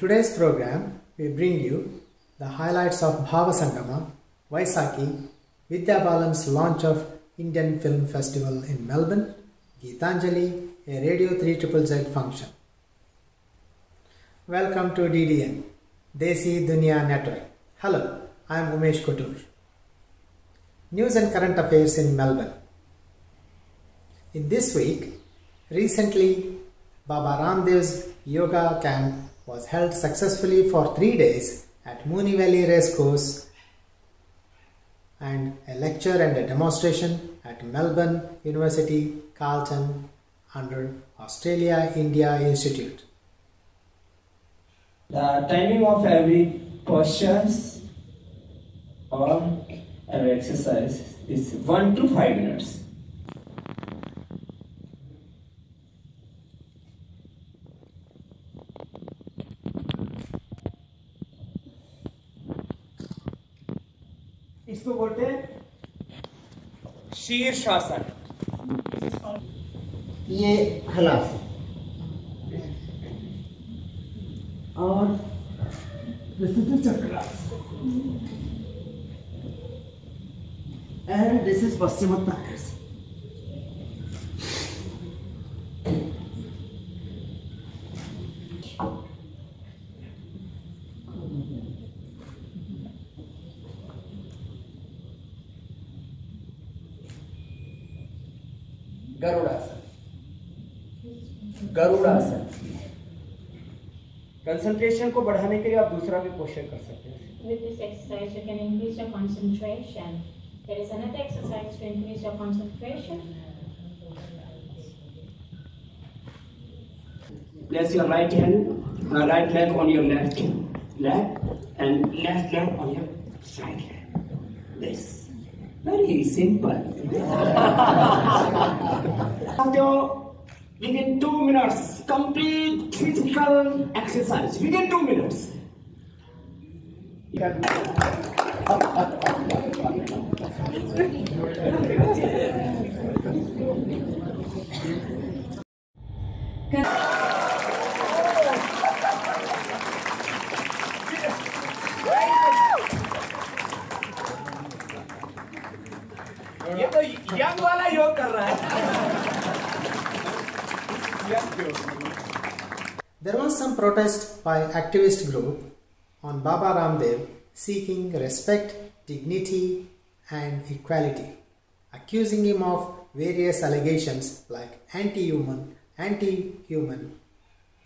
today's program, we bring you the highlights of Bhava Sangama, Vaisakhi, Vidya Balan's launch of Indian Film Festival in Melbourne, Geetanjali, a Radio 3ZZZ function. Welcome to DDN, Desi Dunia Network. Hello, I am Umesh Kotur. News and current affairs in Melbourne. In this week, recently, Baba Ramdev's yoga camp was held successfully for 3 days at Moonee Valley Racecourse, and a lecture and a demonstration at Melbourne University Carlton under Australia-India Institute. The timing of every questions or every exercise is 1 to 5 minutes. इसको बोलते हैं शीर्षासन. ये हलासन और विशुद्ध चक्रासन and this is Paschimottanasana. Garudasana. Garudasana. Concentration को बढ़ाने के लिए आप दूसरा भी क्वेश्चन कर सकते हैं. With this exercise, you can increase your concentration. There is another exercise to increase your concentration. Place your right hand, right leg on your left leg, and left leg on your right leg. This. Very simple. Within 2 minutes, complete physical exercise. Within 2 minutes. ये तो young वाला योग कर रहा है. There was some protest by activist group on Baba Ramdev seeking respect, dignity and equality, accusing him of various allegations like anti-human.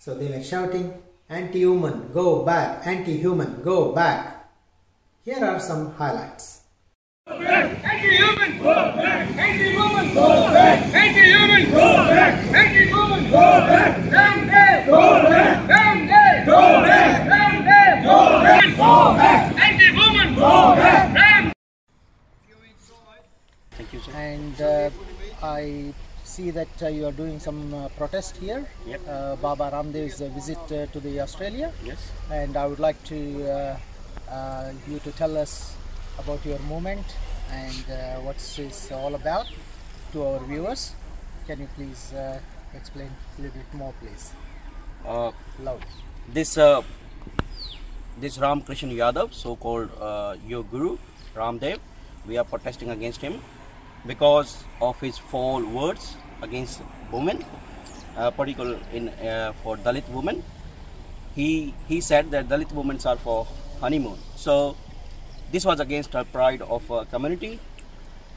So they were shouting, anti-human, go back, anti-human, go back. Here are some highlights. Anti-human, go back! Anti-woman, go back! Anti-human, go back! Anti-woman, go back! Ramdev, go back! Ramdev, go back! Ramdev, go back! Go back! Anti-woman, go back! Ramdev. Thank you, sir. And I see that you are doing some protest here. Yep. Baba Ramdev's visit to the Australia. Yes. And I would like to you to tell us about your movement and what it's all about to our viewers. Can you please explain a little bit more, please? Loud. This Ram Krishna Yadav, so-called your guru Ramdev, we are protesting against him because of his foul words against women, particularly for Dalit women. He said that Dalit women are for honeymoon. So this was against the pride of a community.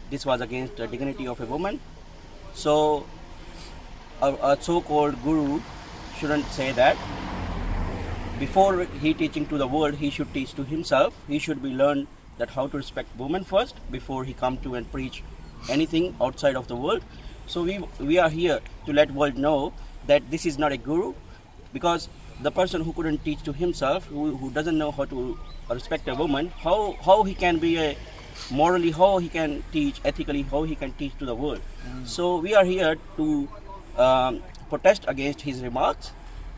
This was against the dignity of a woman. So a so-called guru shouldn't say that. Before he teaching to the world, he should teach to himself. He should be learned that how to respect women first before he come to and preach anything outside of the world. So we are here to let world know that this is not a guru, because the person who couldn't teach to himself, who doesn't know how to respect a woman, how he can be a morally, how he can teach ethically, how he can teach to the world. So we are here to protest against his remarks.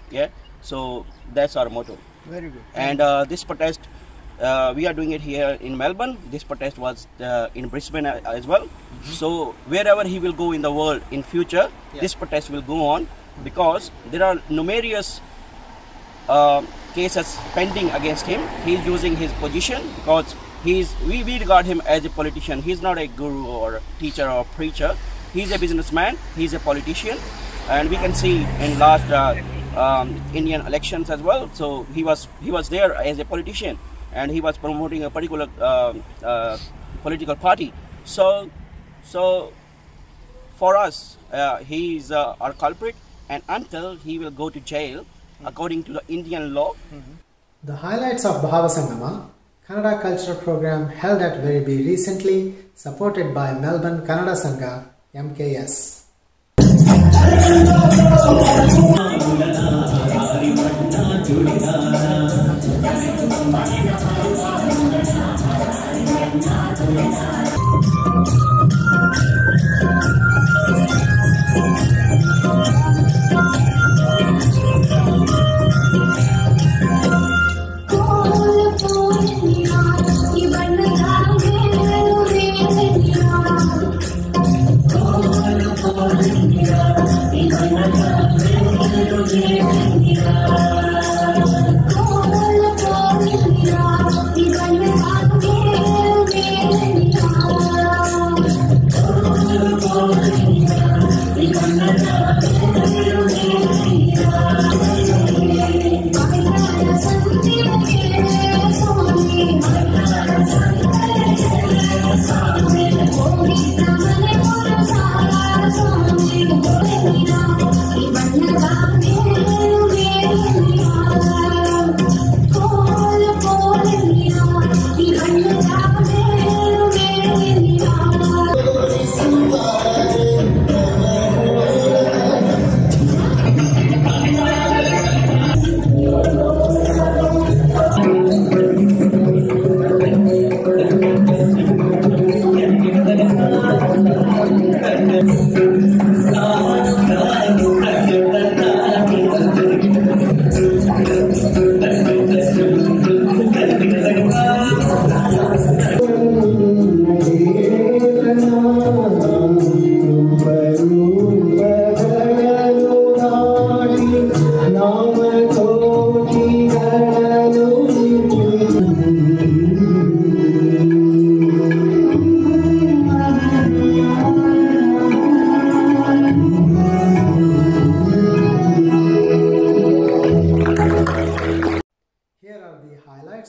Yeah, so that's our motto. Very good. And this protest, we are doing it here in Melbourne. This protest was in Brisbane as well. So wherever he will go in the world in future, this protest will go on, because there are numerous cases pending against him. He's using his position because we regard him as a politician. He's not a guru or a teacher or preacher. He's a businessman. He's a politician, and we can see in last Indian elections as well. So he was there as a politician, and he was promoting a particular political party. So for us, he is our culprit, and until he will go to jail according to the Indian law. The highlights of Bhava Sangama, Kannada cultural program held at Veribee recently, supported by Melbourne Kannada Sangha, MKS.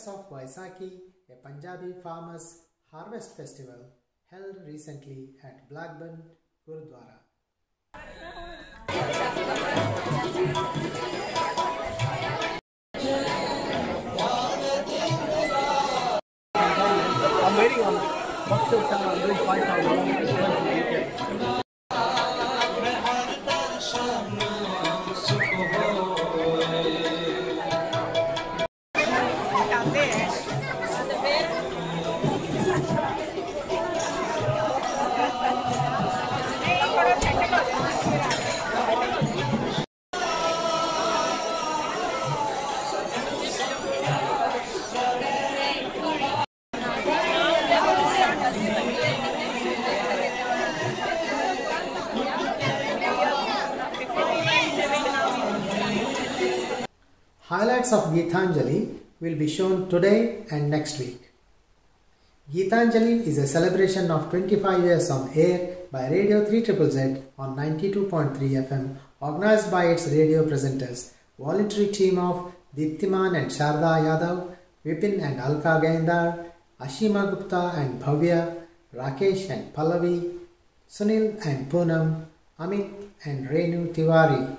Of Vaisakhi, a Punjabi farmers harvest festival held recently at Blackburn Gurudwara. I'm waiting on boxes and doing 5,000. Highlights of Geethanjali will be shown today and next week. Geethanjali is a celebration of 25 years on air by Radio 3ZZZ on 92.3 FM, organized by its radio presenters, voluntary team of Diptiman and Sharda Yadav, Vipin and Alka Gaindar, Ashima Gupta and Bhavya, Rakesh and Pallavi, Sunil and Poonam, Amit and Renu Tiwari.